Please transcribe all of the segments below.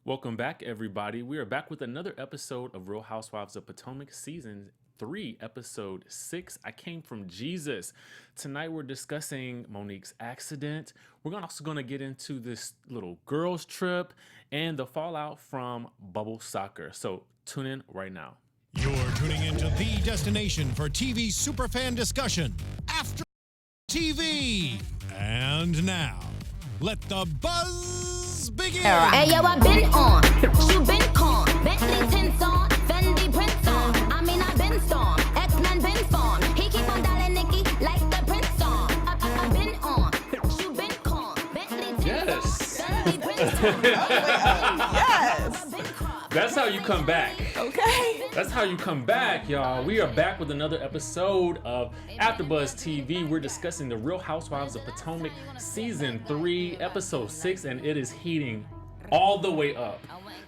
Welcome back, everybody. We are back with another episode of Real Housewives of Potomac, Season 3, Episode 6. I Came from Jesus. Tonight, we're discussing Monique's accident. We're also going to get into this little girls' trip and the fallout from bubble soccer. So, tune in right now. You're tuning into the destination for TV superfan discussion, AfterBuzz TV. And now, let the buzz begin. Hey yo, I been on, you been con, Bentley tints on, Fendi prints on. I mean I been storm, X-Men been formed. He keep on dialing Nikki like the Prince song. I been on, you been con, Bentley tints on, Fendi prints on. Yes. That's how you come back. Okay. That's how you come back, y'all. We are back with another episode of AfterBuzz TV. We're discussing the Real Housewives of Potomac Season 3, Episode 6, and it is heating all the way up.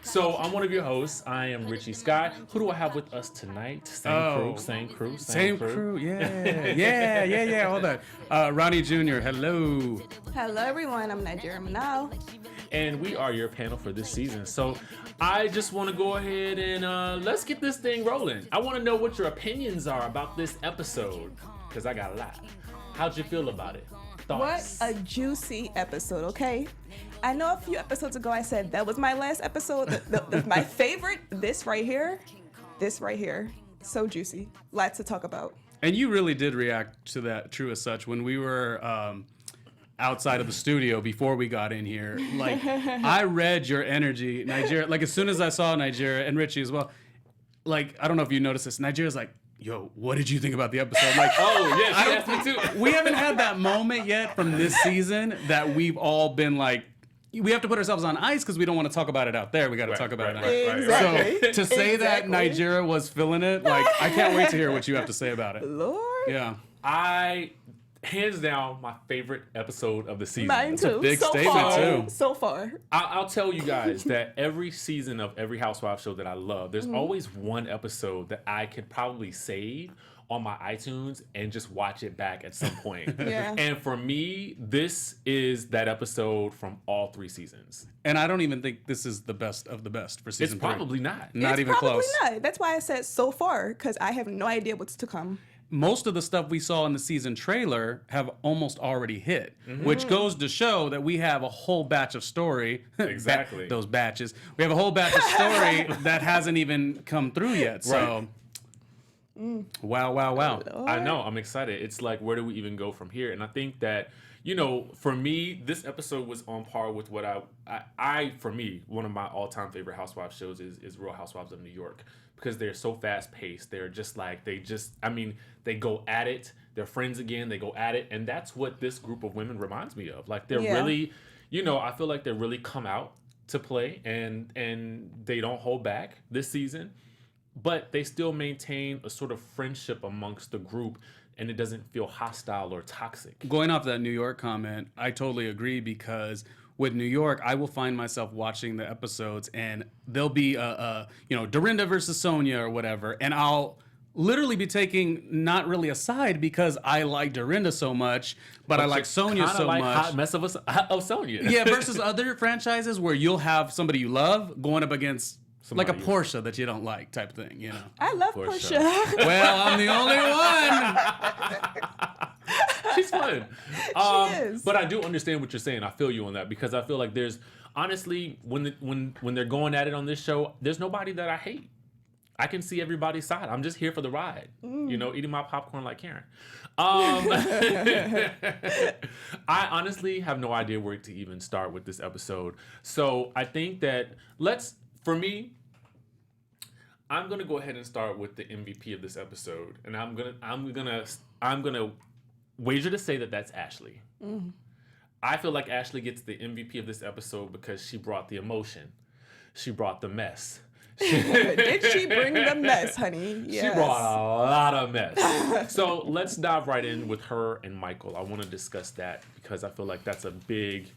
So I'm one of your hosts. I am Richie Skye. Who do I have with us tonight? Same crew. Yeah. Hold on. Ronnie Jr. Hello. Hello, everyone. I'm Nijeera Manal. And we are your panel for this season. So I just want to go ahead and let's get this thing rolling. I want to know what your opinions are about this episode, because I got a lot. How'd you feel about it? Thoughts? What a juicy episode, okay? I know a few episodes ago I said that was my last episode. My favorite, this right here. So juicy. Lots to talk about. And you really did react to that, True as Such, when we were outside of the studio before we got in here. Like, I read your energy, Nijeera. Like, as soon as I saw Nijeera and Richie as well, like, I don't know if you noticed this, Nijeera's like, yo, what did you think about the episode? Like, Oh, yeah, she asked me too. we haven't had that moment yet from this season that we've all been like, we have to put ourselves on ice because we don't want to talk about it out there. We got to talk about it. Right. Exactly. So to say that Exactly. Nijeera was feeling it, like, I can't wait to hear what you have to say about it. Lord. Yeah. Hands down, my favorite episode of the season. Mine too. a big so statement, far, too. So far. I'll tell you guys that every season of every Housewives show that I love, there's always one episode that I could probably save on my iTunes and just watch it back at some point. Yeah. And for me, this is that episode from all 3 seasons. And I don't even think this is the best of the best for season It's 3. probably not. Not It's even probably close. not. That's why I said so far, because I have no idea what's to come. Most of the stuff we saw in the season trailer have almost already hit, which goes to show that we have a whole batch of story. Exactly. Those batches. We have a whole batch of story that hasn't even come through yet. So, wow. I know. I'm excited. It's like, where do we even go from here? And I think that, you know, for me, this episode was on par with what for me, one of my all-time favorite Housewives shows is Real Housewives of New York, because they're so fast-paced. They're just like, they go at it. They're friends again. They go at it. And that's what this group of women reminds me of. Like, they're really, you know, I feel like they really come out to play, and they don't hold back this season. But they still maintain a sort of friendship amongst the group, and it doesn't feel hostile or toxic. going off that New York comment, I totally agree, because with New York, I will find myself watching the episodes and there'll be Dorinda versus Sonia or whatever, and I'll literally be taking not really a side because I like Dorinda so much, but I like Sonia so much. Hot mess of Sonia. Yeah, versus other franchises where you'll have somebody you love going up against like a Somebody- Portia that you don't like type thing, you know. I love For Portia. sure. Well, I'm the only one. She's fun. is. But I do understand what you're saying. I feel you on that, because I feel like there's honestly, when they're going at it on this show, there's nobody that I hate. I can see everybody's side. I'm just here for the ride. You know, eating my popcorn like Karen. I honestly have no idea where to even start with this episode. So I think that for me, I'm gonna go ahead and start with the MVP of this episode, and I'm gonna wager to say that that's Ashley. I feel like Ashley gets the MVP of this episode because she brought the emotion, she brought the mess. Did she bring the mess, honey? Yes. She brought a lot of mess. So let's dive right in with her and Michael. I want to discuss that because I feel like that's a big,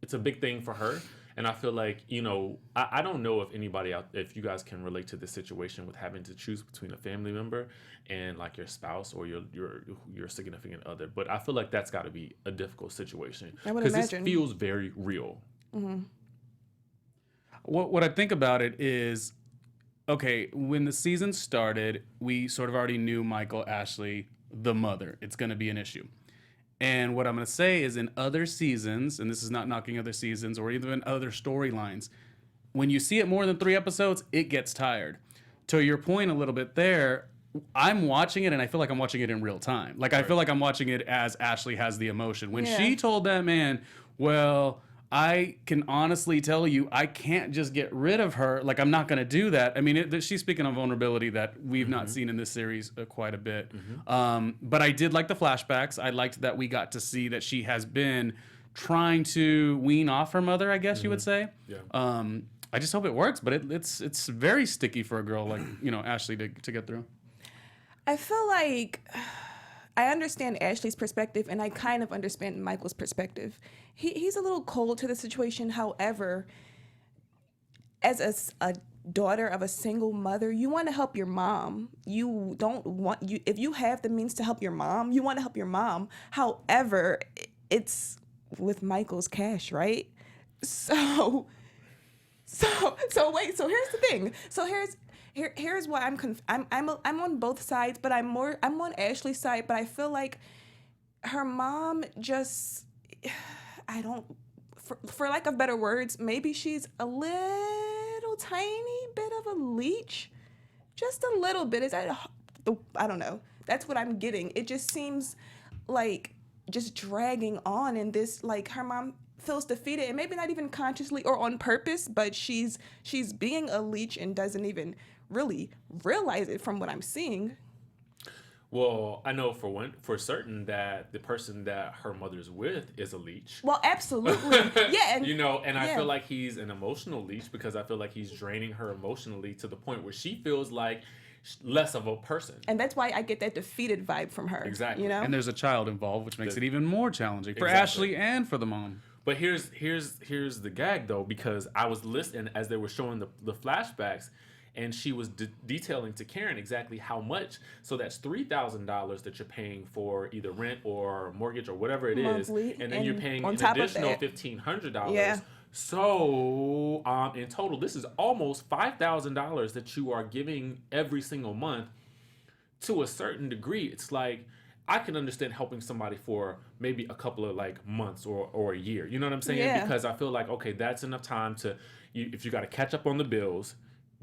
it's a big thing for her. And I feel like, I don't know if you guys can relate to this situation with having to choose between a family member and like your spouse or your significant other. But I feel like that's got to be a difficult situation. I would because this imagine. feels very real. Mm-hmm. What I think about it is, okay, when the season started, we sort of already knew Michael, Ashley, the mother. It's going to be an issue. And what I'm going to say is in other seasons, and this is not knocking other seasons or even other storylines, when you see it more than 3 episodes, it gets tired. To your point a little bit there, I'm watching it and I feel like I'm watching it in real time. Like, I feel like I'm watching it as Ashley has the emotion. When she told that man, well, I can honestly tell you, I can't just get rid of her. Like, I'm not going to do that. I mean, she's speaking of vulnerability that we've not seen in this series quite a bit. But I did like the flashbacks. I liked that we got to see that she has been trying to wean off her mother, I guess you would say. Yeah. I just hope it works. But it's very sticky for a girl like, Ashley to get through. I feel like I understand Ashley's perspective, and I kind of understand Michael's perspective. He's a little cold to the situation. However, as a daughter of a single mother, you want to help your mom. You don't want if you have the means to help your mom, you want to help your mom. However, it's with Michael's cash, right? So wait. So here's the thing. So here's why I'm on both sides, but I'm on Ashley's side. But I feel like her mom just, for lack of better words, maybe she's a little tiny bit of a leech, just a little bit. Is that I don't know. That's what I'm getting. It just seems like just dragging on in this. Like, her mom feels defeated, and maybe not even consciously or on purpose, but she's being a leech and doesn't even really realize it from what I'm seeing. Well, I know for certain that the person that her mother's with is a leech. Well, absolutely. Yeah. And, and I feel like he's an emotional leech because I feel like he's draining her emotionally to the point where she feels like less of a person. And that's why I get that defeated vibe from her. Exactly. And there's a child involved, which makes it even more challenging for Ashley and for the mom. But here's the gag, though, because I was listening as they were showing the flashbacks, and she was detailing to Karen exactly how much. So that's $3,000 that you're paying for either rent or mortgage or whatever it is, monthly, and then you're paying an additional $1,500. Yeah. So in total, this is almost $5,000 that you are giving every single month. To a certain degree, it's like, I can understand helping somebody for maybe a couple of like months or a year. You know what I'm saying? Yeah. Because I feel like, okay, that's enough time if you got to catch up on the bills,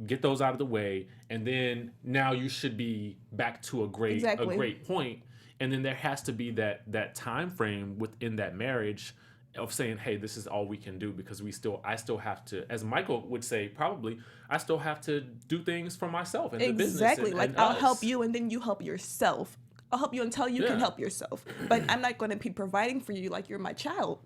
get those out of the way, and then now you should be back to a great point. And then there has to be that time frame within that marriage of saying, hey, this is all we can do because I still have to, as Michael would say, probably, I still have to do things for myself and the business. Exactly. Like, and I'll us. help you and then you help yourself. I'll help you until you can help yourself. But I'm not going to be providing for you like you're my child.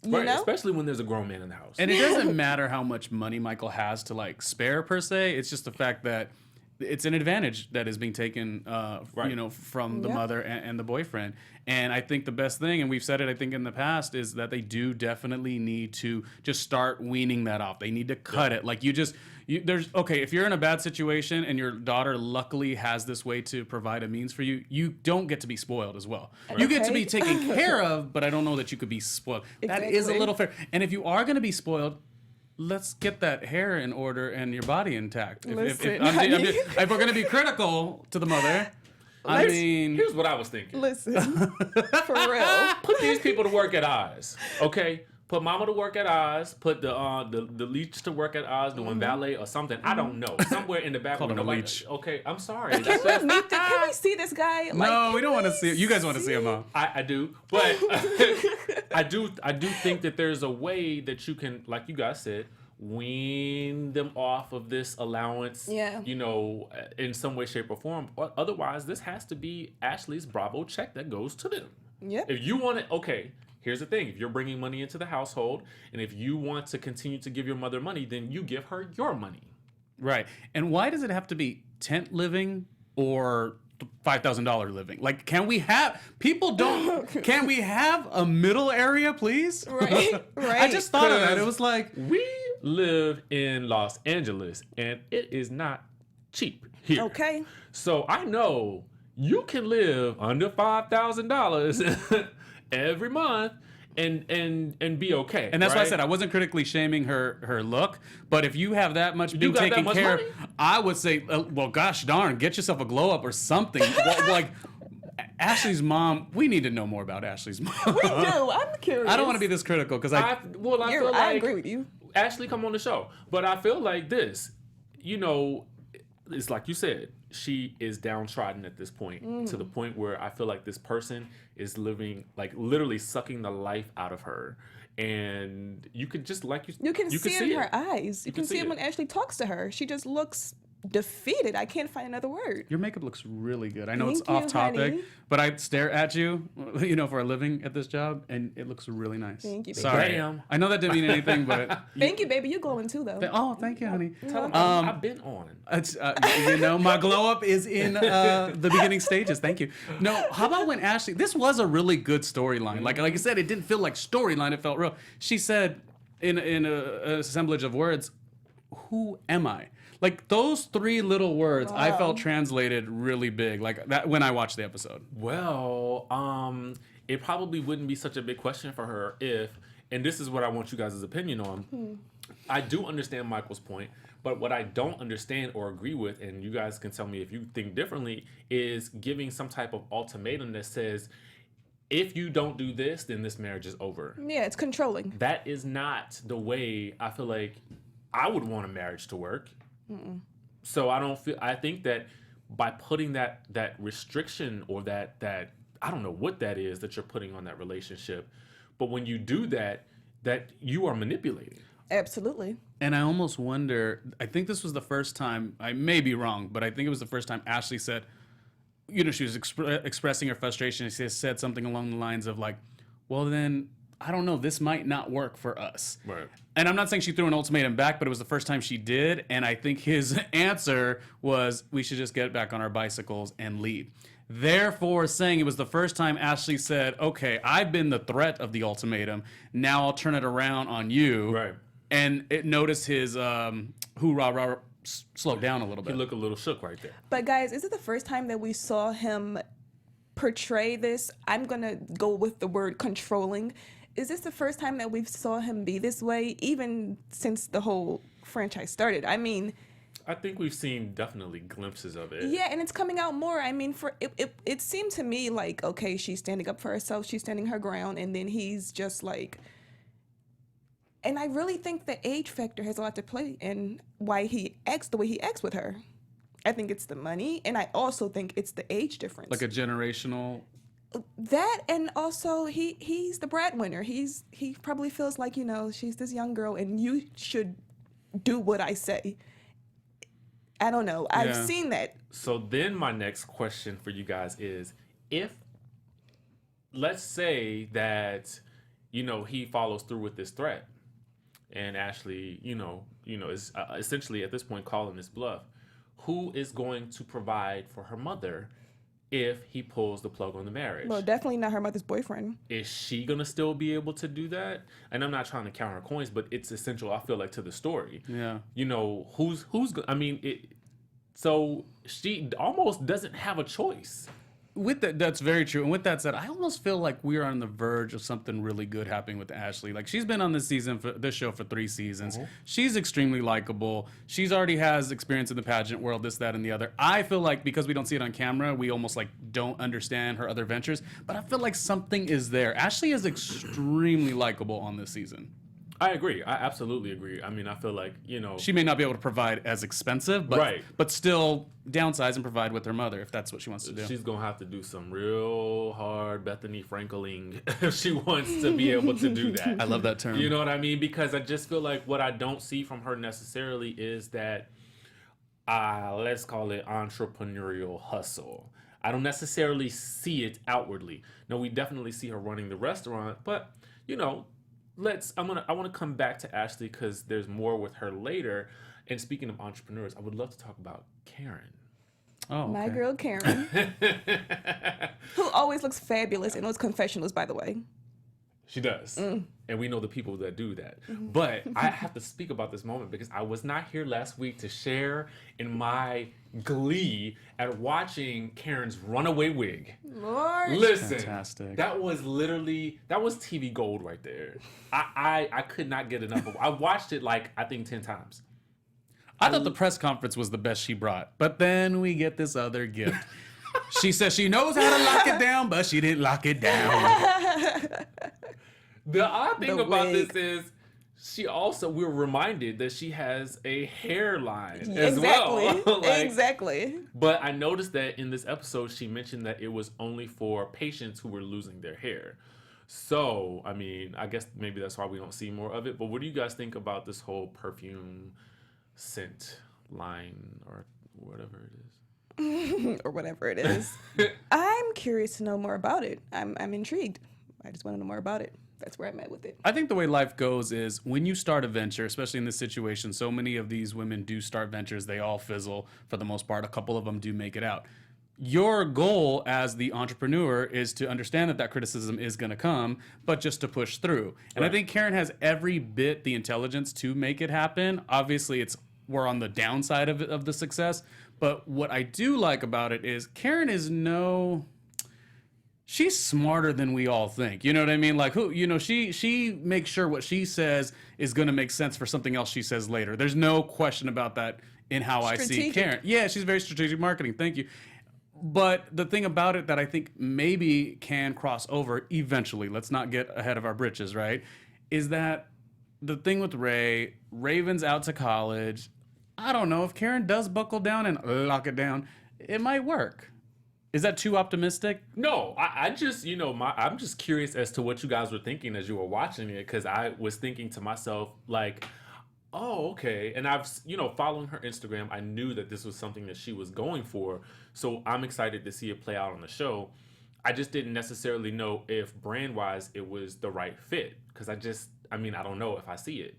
You know? Especially when there's a grown man in the house. And it doesn't matter how much money Michael has to like spare per se. It's just the fact that it's an advantage that is being taken, from the mother and the boyfriend. And I think the best thing, and we've said it, I think in the past, is that they do definitely need to just start weaning that off. They need to cut it. Like if you're in a bad situation and your daughter luckily has this way to provide a means for you, you don't get to be spoiled as well. Right. You get to be taken care of, but I don't know that you could be spoiled. Exactly. That is a little fair. And if you are going to be spoiled, let's get that hair in order and your body intact. If we're going to be critical to the mother, here's what I was thinking. Listen, for real. Put these people to work at Oz, okay? Put Mama to work at Oz. Put the leech to work at Oz, doing ballet or something. I don't know. Somewhere in the back. Call him a leech. Okay, I'm sorry. Can we see this guy? No, we don't want to see it. You guys want to see him, huh? I do, but I do think that there's a way that you can, like you guys said, wean them off of this allowance. Yeah. In some way, shape, or form. Otherwise, this has to be Ashley's Bravo check that goes to them. Yep. If you want it, okay. Here's the thing. If you're bringing money into the household, and if you want to continue to give your mother money, then you give her your money. Right. And why does it have to be tent living or $5,000 living. Like, can we have can we have a middle area, please? Right. I just thought of that. It was like, we live in Los Angeles and it is not cheap here. Okay. So I know you can live under $5,000 every month and be okay. and that's why I right? said I wasn't critically shaming her look, but if you have that much being got that taken much care of, money? I would say, well, gosh darn, get yourself a glow up or something. Like, Ashley's mom, we need to know more about Ashley's mom. We do. I'm curious. I don't want to be this critical because I feel like I agree with you. Ashley, come on the show. But I feel like this, it's like you said, she is downtrodden at this point, to the point where I feel like this person is living, like literally sucking the life out of her. And you could just, You can see it in her it. eyes. You can see it when Ashley talks to her. She just looks defeated. I can't find another word. your makeup looks really good. I know Thank it's off you, topic, honey. but I stare at you, for a living at this job, and it looks really nice. Thank you, baby. Sorry. Damn. I know that didn't mean anything, but Thank you, baby. You're glowing too, though. oh, thank you, honey. Tell them I've been on. It's, my glow up is in the beginning stages. Thank you. No, how about when Ashley? This was a really good storyline. Like I said, it didn't feel like storyline. It felt real. She said in a assemblage of words, "Who am I?" Like those three little words, I felt translated really big. Like that when I watched the episode. Well, it probably wouldn't be such a big question for her if, and this is what I want you guys' opinion on. I do understand Michael's point, but what I don't understand or agree with, and you guys can tell me if you think differently, is giving some type of ultimatum that says, if you don't do this, then this marriage is over. Yeah, it's controlling. That is not the way I feel like I would want a marriage to work. So I think that by putting that restriction or that I don't know what that is that you're putting on that relationship, but when you do that you are manipulating. Absolutely. And I almost wonder, I think this was the first time, I may be wrong, but I think it was the first time Ashley said, she was expressing her frustration. And she said something along the lines of like, well then, I don't know, this might not work for us. Right. And I'm not saying she threw an ultimatum back, but it was the first time she did. And I think his answer was, we should just get back on our bicycles and leave. Therefore, saying it was the first time Ashley said, okay, I've been the threat of the ultimatum. Now I'll turn it around on you. Right. And it noticed his hoorah slowed down a little bit. You look a little shook right there. But guys, is it the first time that we saw him portray this? I'm going to go with the word controlling. Is this the first time that we saw him be this way, even since the whole franchise started? I mean, I think we've seen definitely glimpses of it. yeah, and it's coming out more. I mean, it seemed to me like, okay, she's standing up for herself, she's standing her ground, and then he's just like, and I really think the age factor has a lot to play in why he acts the way he acts with her. I think it's the money, and I also think it's the age difference. Like a generational. That, and also he's the breadwinner. He probably feels like, she's this young girl and you should do what I say. I don't know. I've seen that. So then my next question for you guys is, if let's say that he follows through with this threat and Ashley is essentially at this point calling this bluff, who is going to provide for her mother if he pulls the plug on the marriage? Well, definitely not her mother's boyfriend. Is she gonna still be able to do that? And I'm not trying to count her coins, but it's essential, I feel like, to the story. Yeah. Who's I mean, so she almost doesn't have a choice. With that's very true. And with that said, I almost feel like we're on the verge of something really good happening with Ashley. Like, she's been on this show for 3 seasons. She's extremely likable. She's already has experience in the pageant world, this, that, and the other. I feel like because we don't see it on camera, we almost like don't understand her other ventures. But I feel like something is there. Ashley is extremely likable on this season. I agree. I absolutely agree. I mean, I feel like, she may not be able to provide as expensive, but still downsize and provide with her mother if that's what she wants to do. She's going to have to do some real hard Bethany Frankeling if she wants to be able to do that. I love that term. You know what I mean? Because I just feel like what I don't see from her necessarily is that, let's call it entrepreneurial hustle. I don't necessarily see it outwardly. No, we definitely see her running the restaurant, but, I want to come back to Ashley because there's more with her later. And speaking of entrepreneurs, I would love to talk about Karen. Oh, My okay. girl Karen, who always looks fabulous in those confessionals, by the way. She does. Mm. And we know the people that do that. Mm-hmm. But I have to speak about this moment because I was not here last week to share in my glee at watching Karen's runaway wig. Lord. Listen, Fantastic. that was TV gold right there. I could not get enough of it. I watched it like, I think 10 times. I thought the press conference was the best she brought, but then we get this other gift. She says she knows how to lock it down, but she didn't lock it down. The odd thing The about wig. this is we're reminded that she has a hairline as Exactly. well. Like, Exactly. But I noticed that in this episode, she mentioned that it was only for patients who were losing their hair. So, I mean, I guess maybe that's why we don't see more of it. But what do you guys think about this whole perfume scent line or whatever it is? Or whatever it is. I'm curious to know more about it. I'm intrigued. I just want to know more about it. That's where I'm at with it. I think the way life goes is when you start a venture, especially in this situation, so many of these women do start ventures. They all fizzle for the most part. A couple of them do make it out. Your goal as the entrepreneur is to understand that criticism is going to come, but just to push through. And I think Karen has every bit the intelligence to make it happen. Obviously, we're on the downside of the success. But what I do like about it is Karen is she's smarter than we all think. You know what I mean? Like she makes sure what she says is going to make sense for something else she says later. There's no question about that in how I see Strategic. Karen. Yeah, she's very strategic marketing. Thank you. But the thing about it that I think maybe can cross over eventually, let's not get ahead of our britches, right? Is that the thing with Raven's out to college. I don't know if Karen does buckle down and lock it down, it might work. Is that too optimistic? No, I just, I'm just curious as to what you guys were thinking as you were watching it, because I was thinking to myself, like, oh, okay. And I've, following her Instagram, I knew that this was something that she was going for. So I'm excited to see it play out on the show. I just didn't necessarily know if brand-wise it was the right fit, because I don't know if I see it.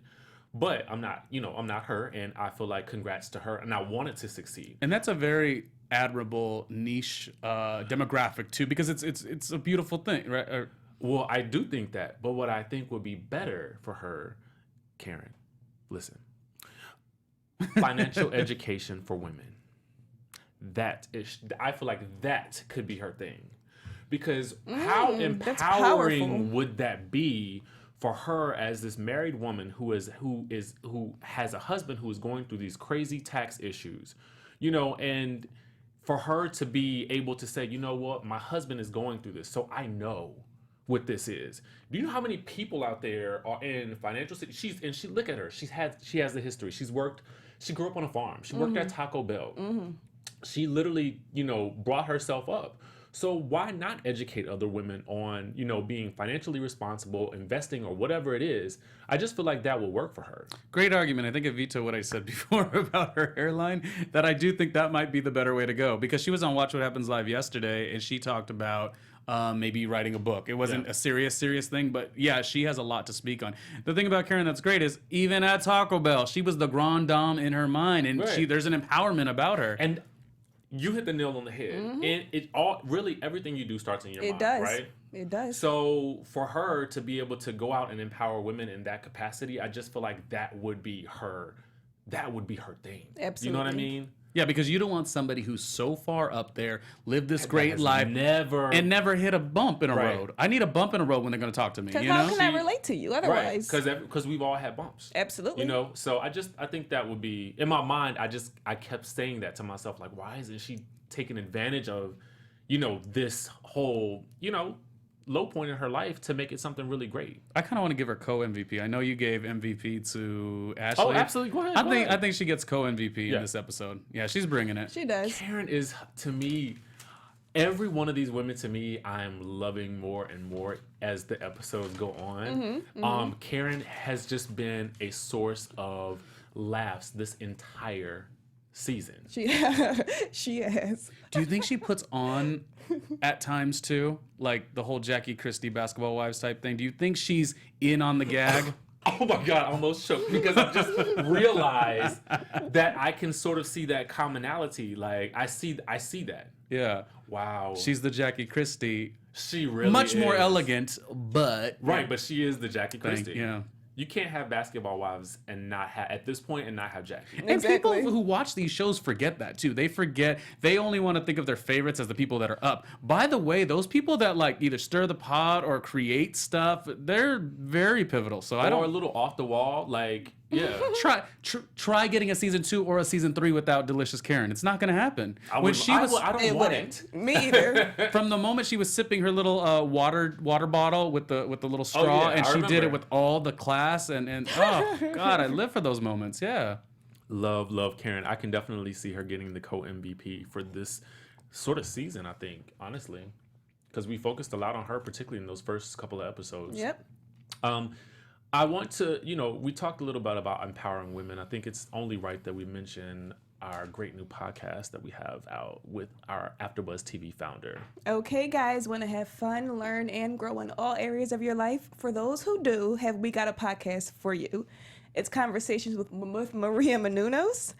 But I'm not her, and I feel like congrats to her, and I want it to succeed. And that's a very admirable niche demographic too, because it's a beautiful thing, right? Well, I do think that, but what I think would be better for her, Karen, listen, financial education for women. I feel like that could be her thing, because how that's empowering powerful. would that be for her as this married woman who has a husband who is going through these crazy tax issues, and for her to be able to say, you know what, my husband is going through this, so I know what this is. Do you know how many people out there are in financial situations? She look at her. She has the history. She grew up on a farm. She worked at Taco Bell. Mm-hmm. She literally, brought herself up. So why not educate other women on, being financially responsible, investing, or whatever it is? I just feel like that will work for her. Great argument. I think I veto what I said before about her hairline, that I do think that might be the better way to go, because she was on Watch What Happens Live yesterday and she talked about maybe writing a book. It wasn't a serious thing, but yeah, she has a lot to speak on. The thing about Karen that's great is even at Taco Bell, she was the grande dame in her mind, and there's an empowerment about her. And you hit the nail on the head. Mm-hmm. And it all really everything you do starts in your mind, does. right? It does. So for her to be able to go out and empower women in that capacity, I just feel like that would be her thing. Absolutely. You know what I mean? Yeah, because you don't want somebody who's so far up there, lived this great life, never hit a bump in a Right. road. I need a bump in a road when they're going to talk to me. Because You how know? can I relate to you otherwise? Right, because we've all had bumps. Absolutely. So I think that would be, in my mind, I kept saying that to myself, like, why isn't she taking advantage of, this whole, low point in her life to make it something really great? I kind of want to give her co-MVP. I know you gave MVP to Ashley. Oh, absolutely. Go ahead. I think she gets co-MVP in this episode. Yeah, she's bringing it. She does. Karen is, to me, every one of these women, to me, I'm loving more and more as the episodes go on. Karen has just been a source of laughs this entire season. She has. Do you think she puts on at times too, like the whole Jackie Christie Basketball Wives type thing? Do you think she's in on the gag? Oh my God, I almost shook because I just realized that I can sort of see that commonality. Like I see that. Yeah. Wow. She's the Jackie Christie. She really Much more is. elegant, but Right, but she is the Jackie Christie. yeah. You can't have Basketball Wives and not have at this point and not have Jackie. And Exactly. people who watch these shows forget that too. They forget, they only want to think of their favorites as the people that are up. By the way, those people that like either stir the pot or create stuff, they're very pivotal. So I Or don't a little off the wall, like yeah. try getting a season 2 or a season 3 without Delicious Karen. It's not going to happen. I don't It want wouldn't. it. Me either. From the moment she was sipping her little water bottle with the little straw, yeah, and I she did remember. it with all the class, and oh God, I live for those moments. Yeah. Love Karen. I can definitely see her getting the co-MVP for this sort of season, I think, honestly. Because we focused a lot on her, particularly in those first couple of episodes. Yep. I want to, we talked a little bit about empowering women. I think it's only right that we mention our great new podcast that we have out with our AfterBuzz TV founder. Okay, guys, want to have fun, learn, and grow in all areas of your life? For those who do, we got a podcast for you. It's Conversations with Maria Menounos.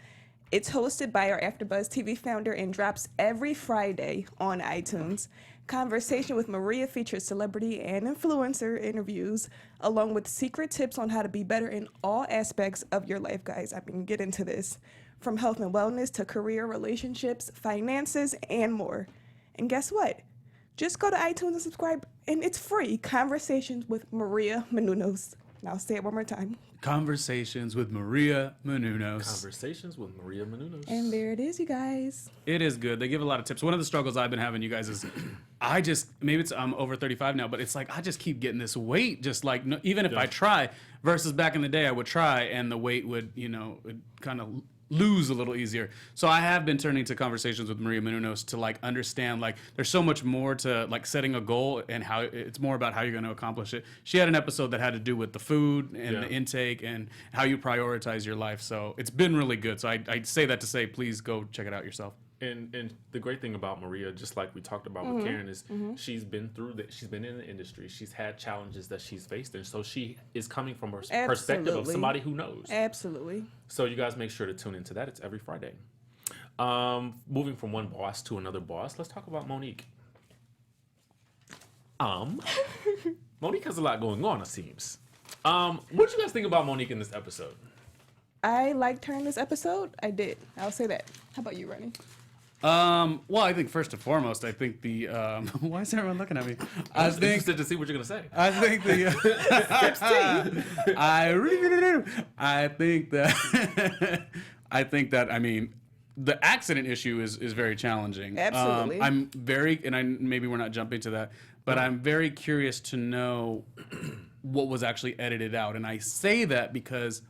It's hosted by our AfterBuzz TV founder and drops every Friday on iTunes. Conversation with Maria features celebrity and influencer interviews, along with secret tips on how to be better in all aspects of your life, guys. I mean, get into this. From health and wellness to career, relationships, finances, and more. And guess what? Just go to iTunes and subscribe, and it's free. Conversations with Maria Menounos. Now say it one more time. Conversations with Maria Menounos. Conversations with Maria Menounos. And there it is, you guys. It is good. They give a lot of tips. One of the struggles I've been having, you guys, is maybe I'm over 35 now, but it's like I just keep getting this weight, just like even if I try, versus back in the day I would try and the weight would, would kind of lose a little easier. So I have been turning to Conversations with Maria Menounos to like understand, like there's so much more to like setting a goal and how it's more about how you're going to accomplish it. She had an episode that had to do with the food and the intake and how you prioritize your life. So it's been really good. So I say that to say, please go check it out yourself. And the great thing about Maria, just like we talked about with Karen, is she's been through that. She's been in the industry. She's had challenges that she's faced, and so she is coming from her perspective of somebody who knows. Absolutely. So you guys make sure to tune into that. It's every Friday. Moving from one boss to another boss, let's talk about Monique. Monique has a lot going on, it seems. What did you guys think about Monique in this episode? I liked her in this episode. I did. I'll say that. How about you, Ronnie? Well, I think first and foremost, I think the why is everyone looking at me? I'm interested to see what you're gonna say. I think the I think that I mean the accident issue is very challenging. Absolutely. I'm very maybe we're not jumping to that, but I'm very curious to know what was actually edited out, and I say that because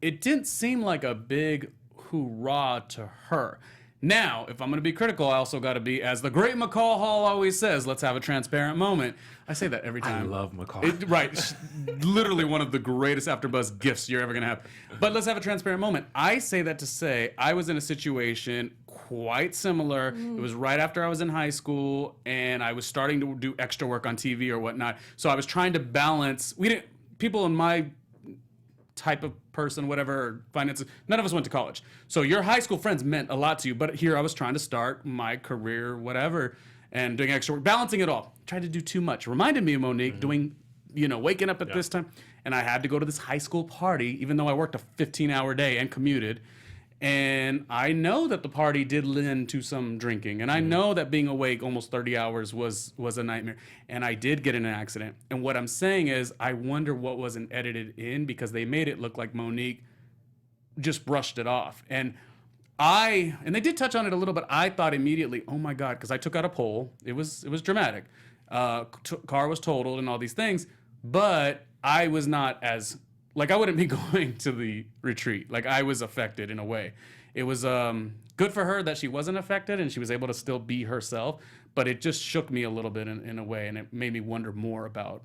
it didn't seem like a big hoorah to her. Now, if I'm going to be critical, I also got to be, as the great McCall Hall always says, let's have a transparent moment. I say that every time. I love McCall. Right. Literally one of the greatest AfterBuzz gifts you're ever going to have. But let's have a transparent moment. I say that to say I was in a situation quite similar. It was right after I was in high school, and I was starting to do extra work on TV or whatnot. So I was trying to balance. People in my type of person, whatever, finances, none of us went to college. So your high school friends meant a lot to you, but here I was trying to start my career, whatever, and doing extra work, balancing it all. Tried to do too much. Reminded me of Monique doing, waking up at this time, and I had to go to this high school party, even though I worked a 15-hour day and commuted. And I know that the party did lend to some drinking. And I know that being awake almost 30 hours was a nightmare. And I did get in an accident. And what I'm saying is, I wonder what wasn't edited in, because they made it look like Monique just brushed it off. And they did touch on it a little bit. I thought immediately, oh my God, because I took out a poll. It was dramatic. Car was totaled and all these things. But I was not as... Like, I wouldn't be going to the retreat. Like, I was affected in a way. It was good for her that she wasn't affected and she was able to still be herself, but it just shook me a little bit in a way, and it made me wonder more about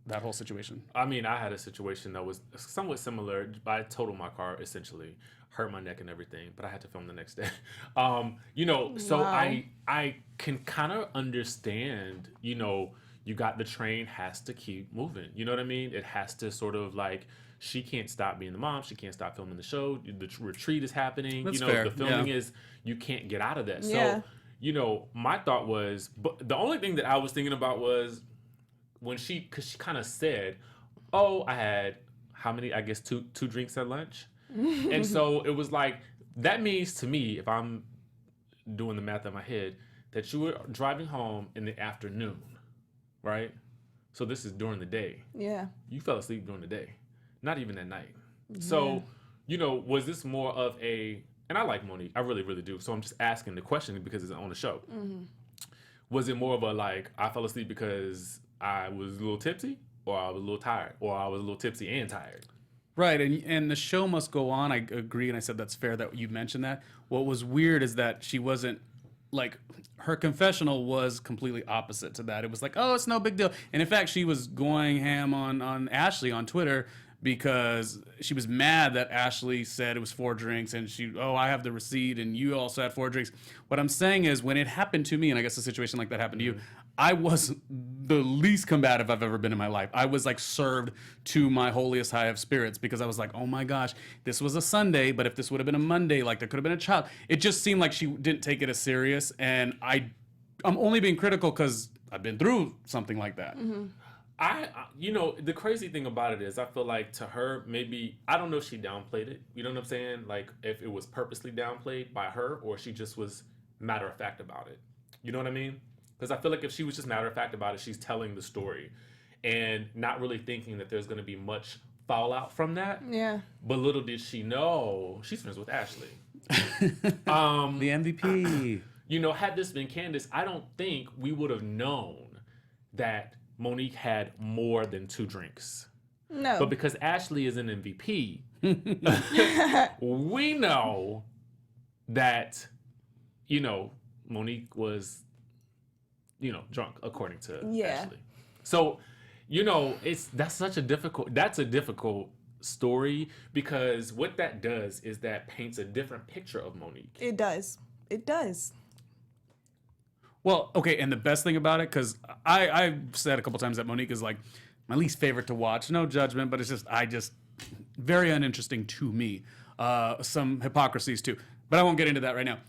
that whole situation. I mean, I had a situation that was somewhat similar. I totaled my car, essentially, hurt my neck and everything, but I had to film the next day. So Wow. I can kind of understand, the train has to keep moving. You know what I mean? It has to sort of like, she can't stop being the mom. She can't stop filming the show. The retreat is happening. That's you know, fair. the filming Yeah. is, you can't get out of that. Yeah. So, you know, my thought was, but the only thing that I was thinking about was when because she kind of said, oh, I had how many, I guess two drinks at lunch. And so it was like, that means to me, if I'm doing the math in my head, that you were driving home in the afternoon, right? So this is during the day. Yeah. You fell asleep during the day, not even at night. So, you know, was this more of a, and I like Monique, I really, really do. So I'm just asking the question because it's on the show. Was it more of a like, I fell asleep because I was a little tipsy, or I was a little tired, or I was a little tipsy and tired? Right, and the show must go on. I agree, and I said that's fair that you mentioned that. What was weird is that she wasn't, like, her confessional was completely opposite to that. It was like, oh, it's no big deal. And in fact, she was going ham on Ashley on Twitter because she was mad that Ashley said it was 4 drinks, and I have the receipt, and you also had 4 drinks. What I'm saying is, when it happened to me, and I guess a situation like that happened to you, I was the least combative I've ever been in my life. I was like served to my holiest high of spirits because I was like, oh my gosh, this was a Sunday, but if this would have been a Monday, like there could have been a child. It just seemed like she didn't take it as serious, and I'm only being critical because I've been through something like that. You know, the crazy thing about it is, I feel like to her, maybe, I don't know if she downplayed it. You know what I'm saying? Like, if it was purposely downplayed by her, or she just was matter of fact about it. You know what I mean? Because I feel like if she was just matter of fact about it, she's telling the story and not really thinking that there's going to be much fallout from that. Yeah. But little did she know, she's friends with Ashley. The MVP. You know, had this been Candace, I don't think we would have known that Monique had more than 2 drinks. No. But because Ashley is an MVP, we know that, you know, Monique was, you know, drunk, according to Ashley. So, you know, that's a difficult story, because what that does is that paints a different picture of Monique. It does. It does. Well, okay, and the best thing about it, because I've said a couple times that Monique is like my least favorite to watch. No judgment, but it's just very uninteresting to me. Some hypocrisies too, but I won't get into that right now.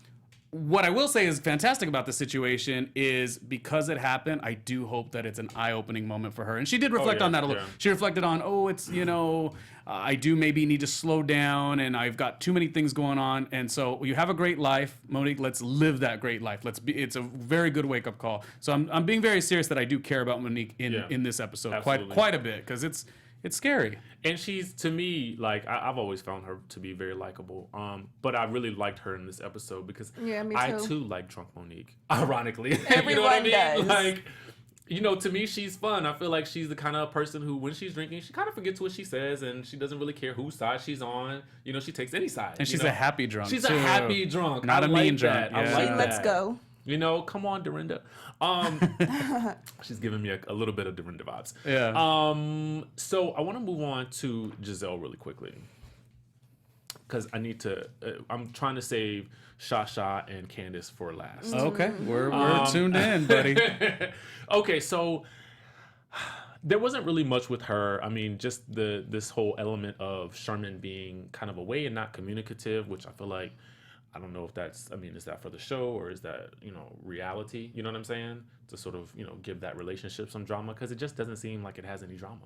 What I will say is fantastic about the situation is, because it happened, I do hope that it's an eye-opening moment for her. And she did reflect on that a little. She reflected on, it's, you know, I do maybe need to slow down, and I've got too many things going on. And so you have a great life, Monique. Let's live that great life. It's a very good wake-up call. So I'm being very serious that I do care about Monique in this episode quite a bit, because it's scary. And she's, to me, like, I've always found her to be very likable. But I really liked her in this episode because me too. I too like drunk Monique, ironically. Everyone you know what I mean? does. Like, you know, to me, she's fun. I feel like she's the kind of person who, when she's drinking, she kind of forgets what she says, and she doesn't really care whose side she's on. You know, she takes any side. And she's a happy drunk. She's too. a happy drunk. Not I a mean like drunk. that. I Yeah. like that. Let's go. You know, come on, Dorinda. She's giving me a little bit of Dorinda vibes. Yeah. So I want to move on to Giselle really quickly, because I need to. I'm trying to save Shasha and Candace for last. Okay, we're tuned in, buddy. Okay, so there wasn't really much with her. I mean, just this whole element of Sherman being kind of away and not communicative, which I feel like, I don't know if that's, I mean, is that for the show, or is that, you know, reality? You know what I'm saying? To sort of, you know, give that relationship some drama, because it just doesn't seem like it has any drama.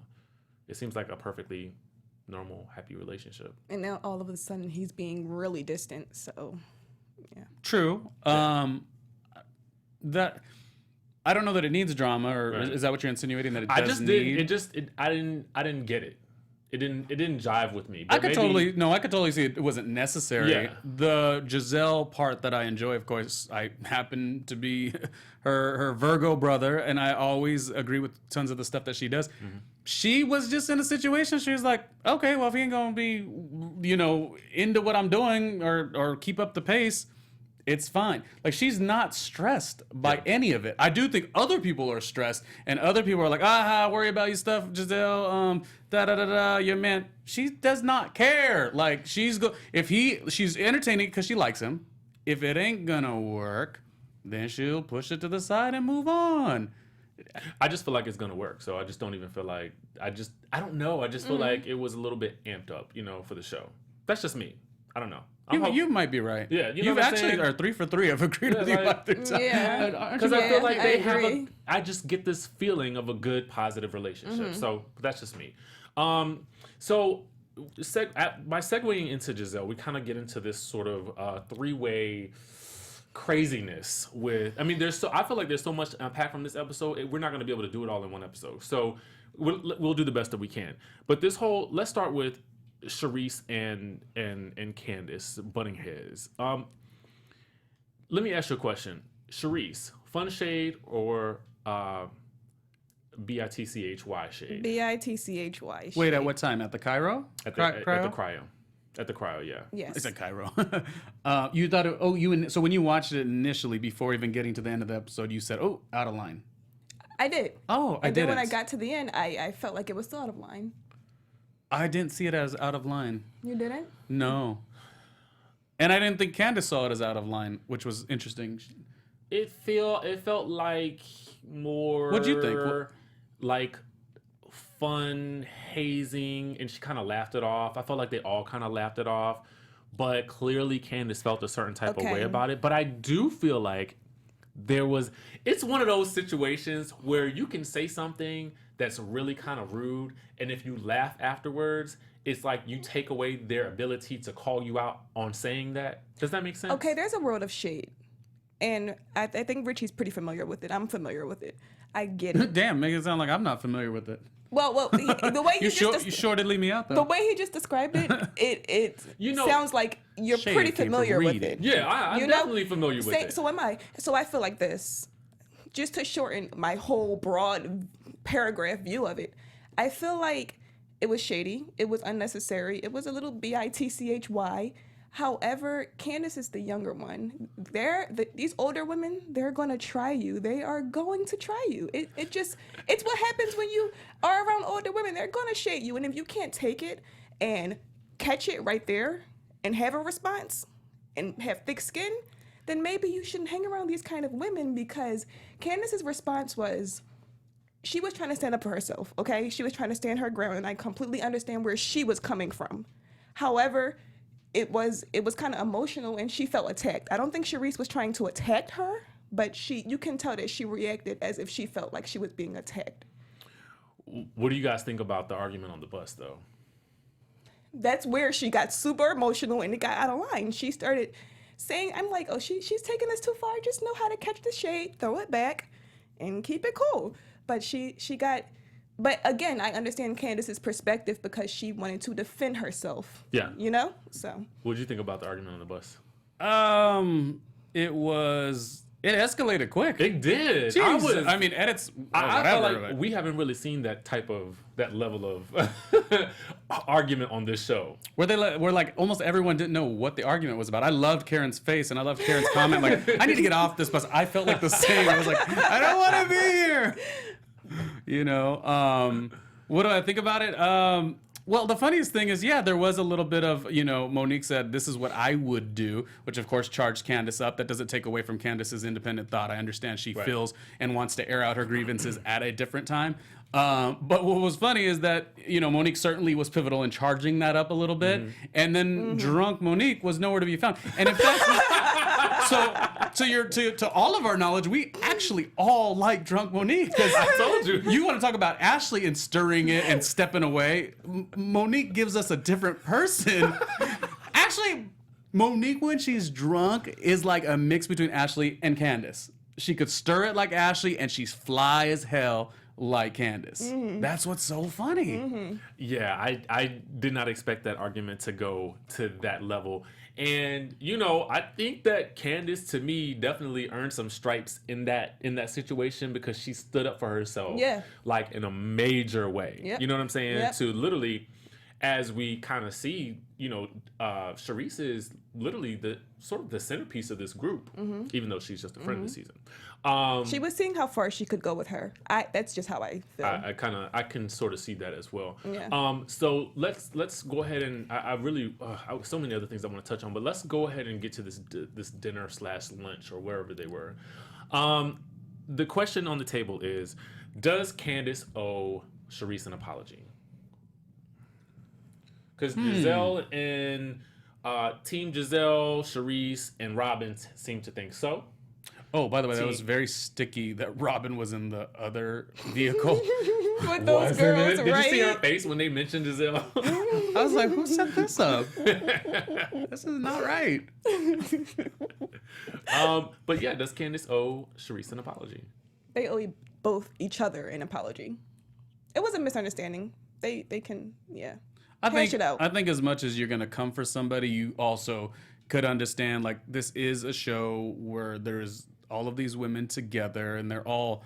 It seems like a perfectly normal, happy relationship. And now all of a sudden he's being really distant. So, yeah. True. That I don't know that it needs drama, or Right. is that what you're insinuating, that it I does just need? didn't. I didn't get it. It didn't jive with me. I But could maybe- totally see it wasn't necessary. Yeah. The Giselle part that I enjoy, of course, I happen to be her Virgo brother, and I always agree with tons of the stuff that she does. Mm-hmm. She was just in a situation, she was like, okay, well, if he ain't gonna be, you know, into what I'm doing or keep up the pace, it's fine. Like, she's not stressed by any of it. I do think other people are stressed, and other people are like, worry about your stuff, Giselle, your man. She does not care. Like, she's entertaining because she likes him. If it ain't gonna work, then she'll push it to the side and move on. I just feel like it's gonna work. So I just don't even feel like I don't know. I just feel like it was a little bit amped up, for the show. That's just me. I don't know. You might be right. Yeah, you know You've what I'm actually saying? are 3 for 3. I've agreed with you like- other times. Yeah. Because I feel like they I have agree. I just get this feeling of a good, positive relationship. So that's just me. So by segueing into Giselle, we kind of get into this sort of three-way craziness with. I mean, I feel like there's so much to unpack from this episode. We're not going to be able to do it all in one episode. So we'll do the best that we can. But let's start with Charisse and Candace butting heads. Let me ask you a question. Charisse, fun shade or BITCHY shade? BITCHY. Wait, at what time? At the Cairo? At the cryo. At the cryo, yeah. Yes. It's at Cairo. You thought so when you watched it initially, before even getting to the end of the episode, you said, "Oh, out of line." I did. Oh, I And then when I didn't. got to the end, I felt like it was still out of line. I didn't see it as out of line. You didn't? No. And I didn't think Candace saw it as out of line, which was interesting. It felt like more. What'd you think? Like fun hazing, and she kind of laughed it off. I felt like they all kind of laughed it off, but clearly Candace felt a certain type of way Okay. about it. But I do feel like it's one of those situations where you can say something that's really kind of rude, and if you laugh afterwards, it's like you take away their ability to call you out on saying that. Does that make sense? Okay, there's a world of shade. And I think Richie's pretty familiar with it. I'm familiar with it. I get it. Damn, make it sound like I'm not familiar with it. Well, the way You sure did leave me out though. the way he just described it, it sounds like you're Shade pretty came from familiar with reading. it. Yeah, I'm You know? definitely familiar with it. So am I. So I feel like this, just to shorten my whole broad paragraph view of it, I feel like it was shady. It was unnecessary. It was a little BITCHY. However, Candace is the younger one. These older women, they're going to try you. They are going to try you. It's what happens when you are around older women. They're going to shade you. And if you can't take it and catch it right there and have a response and have thick skin, then maybe you shouldn't hang around these kind of women, because Candace's response was, she was trying to stand up for herself, okay? She was trying to stand her ground, and I completely understand where she was coming from. However, it was kind of emotional, and she felt attacked. I don't think Charisse was trying to attack her, but you can tell that she reacted as if she felt like she was being attacked. What do you guys think about the argument on the bus, though? That's where she got super emotional and it got out of line. She started saying, I'm like, oh, she's taking this too far. Just know how to catch the shade, throw it back, and keep it cool. But but again, I understand Candace's perspective because she wanted to defend herself. Yeah. So. What did you think about the argument on the bus? It escalated quick. It did. Jesus. I mean, edits. I felt whatever. like we haven't really seen that level of argument on this show. Where like almost everyone didn't know what the argument was about. I loved Karen's face and I loved Karen's comment. Like, I need to get off this bus. I felt like the same. I was like, I don't want to be here. What do I think about it? Well, the funniest thing is, yeah, there was a little bit of, Monique said, this is what I would do, which of course charged Candace up. That doesn't take away from Candace's independent thought. I understand she feels and wants to air out her grievances at a different time. But what was funny is that, Monique certainly was pivotal in charging that up a little bit. And then drunk Monique was nowhere to be found. And in fact, to all of our knowledge, we actually all like drunk Monique. Because I told you. You want to talk about Ashley and stirring it and stepping away. Monique gives us a different person. Actually, Monique, when she's drunk, is like a mix between Ashley and Candace. She could stir it like Ashley, and she's fly as hell like Candace. That's what's so funny. Yeah, I did not expect that argument to go to that level. And, I think that Candace, to me, definitely earned some stripes in that situation because she stood up for herself. Yeah. Like, in a major way. Yep. You know what I'm saying? Yep. To literally, as we kind of see, Charisse is literally the centerpiece of this group, even though she's just a friend this season. She was seeing how far she could go with her. That's just how I feel. I can sort of see that as well. Yeah. So let's go ahead and I so many other things I want to touch on, but let's go ahead and get to this dinner / lunch or wherever they were. the question on the table is, does Candace owe Charisse an apology? Because Giselle and Team Giselle, Charisse, and Robin seem to think so. Oh, by the way, that was very sticky that Robin was in the other vehicle. With those girls, Did right? you see her face when they mentioned Giselle? I was like, who set this up? This is not right. But yeah, does Candace owe Charisse an apology? They owe both each other an apology. It was a misunderstanding. They can, hash it out. I think as much as you're gonna come for somebody, you also could understand, like, this is a show where there's all of these women together and they're all,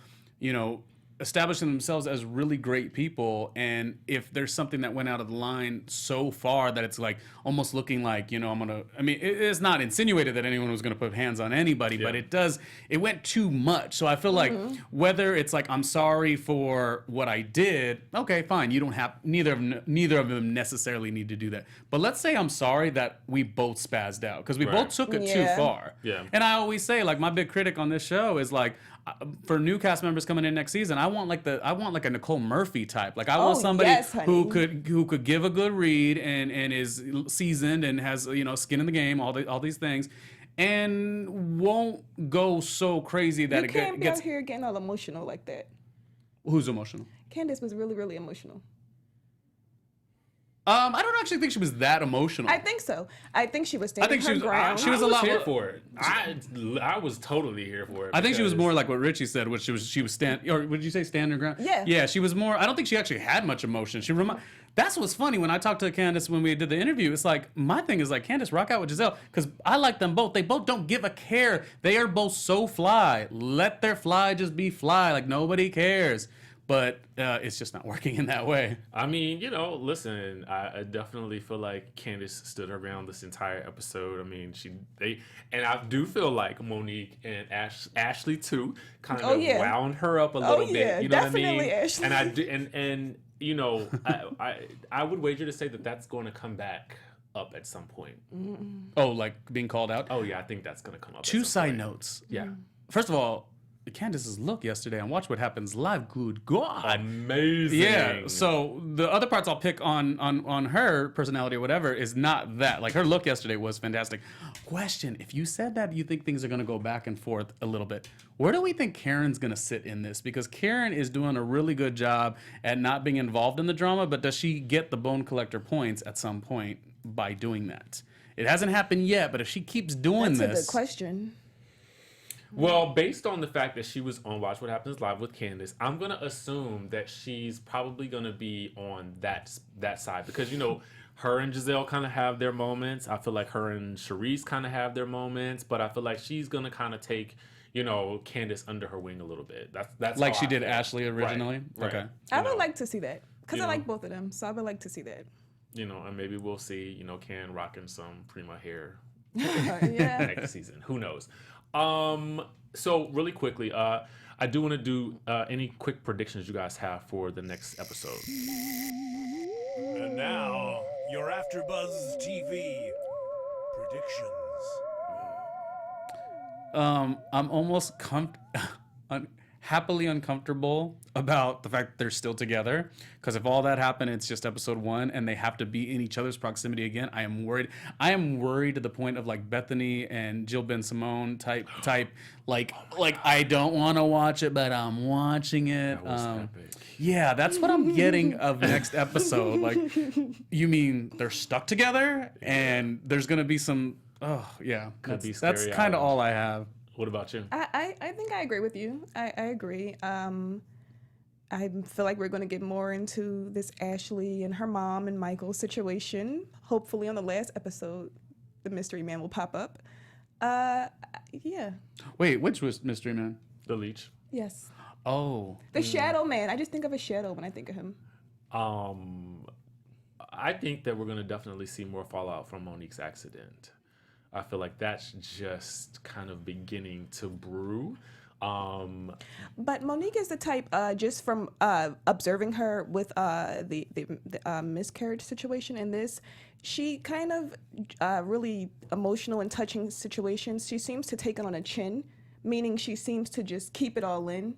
establishing themselves as really great people. And if there's something that went out of the line so far that it's like almost looking like, it's not insinuated that anyone was gonna put hands on anybody, but it went too much. So I feel like whether it's like, I'm sorry for what I did, okay, fine. You don't have, neither of them necessarily need to do that. But let's say I'm sorry that we both spazzed out because we both took it too far. Yeah. And I always say, like, my big critic on this show is like, for new cast members coming in next season, I want like a Nicole Murphy type. Like, I want somebody who could give a good read and is seasoned and has skin in the game, all these things, and won't go so crazy that you can't be out here getting all emotional like that. Who's emotional? Candace was really, really emotional. I don't actually think she was that emotional. I think so. I think she was standing her ground. She was I a lot here more for it. I was totally here for it. I think she was more like what Richie said, which she was or would you say stand her ground? Yeah. Yeah, she was more. I don't think she actually had much emotion. That's what's funny when I talked to Candace when we did the interview. It's like, my thing is like, Candace, rock out with Giselle, because I like them both. They both don't give a care. They are both so fly. Let their fly just be fly. Like, nobody cares. But it's just not working in that way. I mean, listen, I definitely feel like Candace stood her ground this entire episode. I mean, and I do feel like Monique and Ashley too kind of wound her up a little bit. You know what I mean? Ashley. And I would wager to say that that's going to come back up at some point. Oh, like being called out? Oh yeah, I think that's going to come up. Two side notes. Yeah. First of all, Candace's look yesterday on Watch What Happens Live, good God. Amazing. Yeah, so the other parts I'll pick on her personality or whatever is not that. Like, her look yesterday was fantastic. Question, if you said that you think things are going to go back and forth a little bit, where do we think Karen's going to sit in this? Because Karen is doing a really good job at not being involved in the drama, but does she get the Bone Collector points at some point by doing that? It hasn't happened yet, but if she keeps doing That's this... a good question. Well, based on the fact that she was on Watch What Happens Live with Candace, I'm going to assume that she's probably going to be on that side because, her and Giselle kind of have their moments. I feel like her and Charisse kind of have their moments, but I feel like she's going to kind of take, Candace under her wing a little bit. That's like she did Ashley originally? Right. Okay. I would like to see that because I like both of them, so I would like to see that. And maybe we'll see, Karen rocking some Prima hair Yeah. next season. Who knows? So really quickly, I do want to do any quick predictions you guys have for the next episode. And now, your AfterBuzz TV predictions. I'm almost happily uncomfortable about the fact that they're still together, because if all that happened, it's just episode 1 and they have to be in each other's proximity again. I am worried to the point of like Bethany and Jill Ben Simone type like I don't want to watch it, but I'm watching it. That was epic. Yeah, that's what I'm getting of next episode. Like, you mean they're stuck together and there's gonna be some that's kind of all I have. What about you? I think I agree with you. I agree. I feel like we're going to get more into this Ashley and her mom and Michael situation. Hopefully on the last episode, the mystery man will pop up. Yeah. Wait, which was Mystery Man? The Leech. Yes. Oh. The Shadow Man. I just think of a shadow when I think of him. I think that we're going to definitely see more fallout from Monique's accident. I feel like that's just kind of beginning to brew. But Monique is the type, just from observing her with the miscarriage situation in this, she kind of really emotional and touching situations. She seems to take it on a chin, meaning she seems to just keep it all in.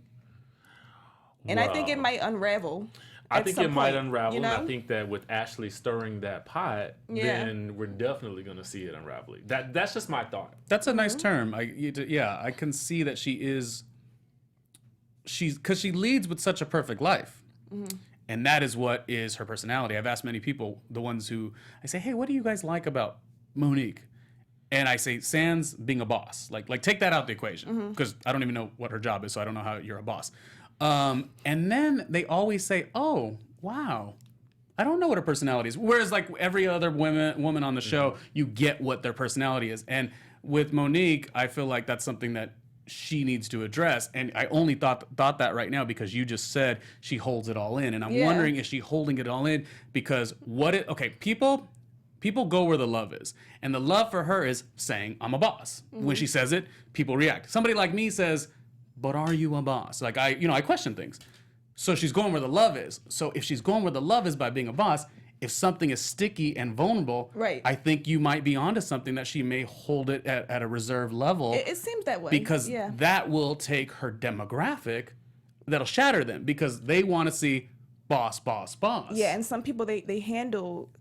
And I think it Well, might unravel. I at think some it might point, unravel, you know? and I think that with Ashley stirring that pot, Yeah. then we're definitely going to see it unraveling. That's just my thought. That's a nice term. I can see that she's because she leads with such a perfect life. And that is what is her personality. I've asked many people, the ones who I say, hey, what do you guys like about Monique? And I say, sans being a boss. Like take that out the equation, because I don't even know what her job is, so I don't know how you're a boss. And then they always say, oh, wow, I don't know what her personality is. Whereas like every other woman on the show, you get what their personality is. And with Monique, I feel like that's something that she needs to address. And I only thought that right now because you just said she holds it all in. And I'm wondering, is she holding it all in? Because people go where the love is. And the love for her is saying, I'm a boss. When she says it, people react. Somebody like me says, but are you a boss? Like I question things. So she's going where the love is. So if she's going where the love is by being a boss, if something is sticky and vulnerable, Right. I think you might be onto something that she may hold it at a reserve level. It seems that way. Because yeah. that will take her demographic, that'll shatter them because they want to see boss, boss, boss. Yeah, and some people, they handle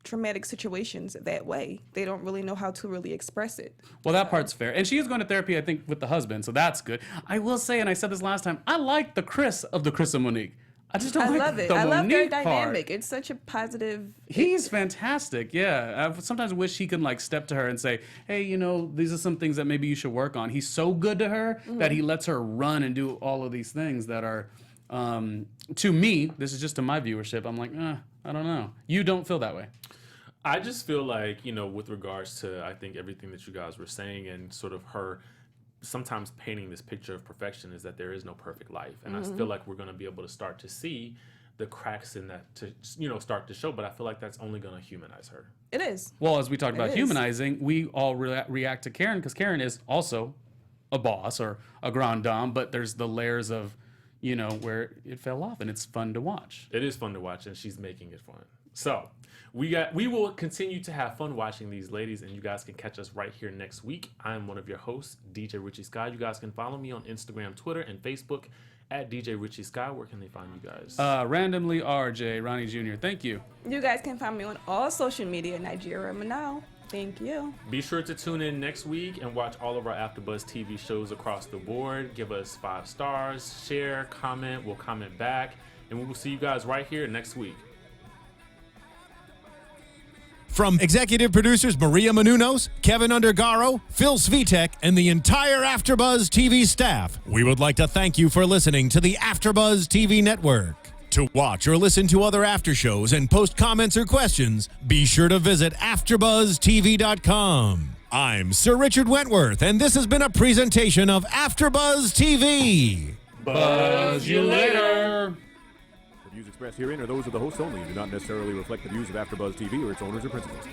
traumatic situations that way. They don't really know how to really express it. Well, that part's fair. And she is going to therapy, I think, with the husband, so that's good. I will say, and I said this last time, I like the Chris of the Chris and Monique. I just don't I like love it. the I love their Monique part. dynamic. It's such a positive. He's fantastic, yeah. I sometimes wish he could like step to her and say, hey, you know, these are some things that maybe you should work on. He's so good to her that he lets her run and do all of these things that are, to me, this is just to my viewership, I'm like, I don't know. You don't feel that way. I just feel like, with regards to, I think, everything that you guys were saying and sort of her sometimes painting this picture of perfection is that there is no perfect life. And I feel like we're going to be able to start to see the cracks in that to, start to show. But I feel like that's only going to humanize her. It is. Well, as we talked about is. humanizing, we all react to Karen because Karen is also a boss or a grand dame, but there's the layers of, where it fell off, and it's fun to watch. It is fun to watch, and she's making it fun. So we will continue to have fun watching these ladies, and you guys can catch us right here next week. I'm one of your hosts, DJ Richie Skye. You guys can follow me on Instagram, Twitter, and Facebook at DJ Richie Skye. Where can they find you guys? Randomly RJ, Ronnie Jr. Thank you. You guys can find me on all social media, Nijeera Manal. Thank you. Be sure to tune in next week and watch all of our AfterBuzz TV shows across the board. Give us 5 stars, share, comment. We'll comment back, and we will see you guys right here next week. From executive producers Maria Menounos, Keven Undergaro, Phil Svitek, and the entire AfterBuzz TV staff, we would like to thank you for listening to the AfterBuzz TV network. To watch or listen to other after shows and post comments or questions, be sure to visit AfterBuzzTV.com. I'm Sir Richard Wentworth, and this has been a presentation of AfterBuzz TV. Buzz you later. The views expressed herein are those of the hosts only and do not necessarily reflect the views of AfterBuzz TV or its owners or principals.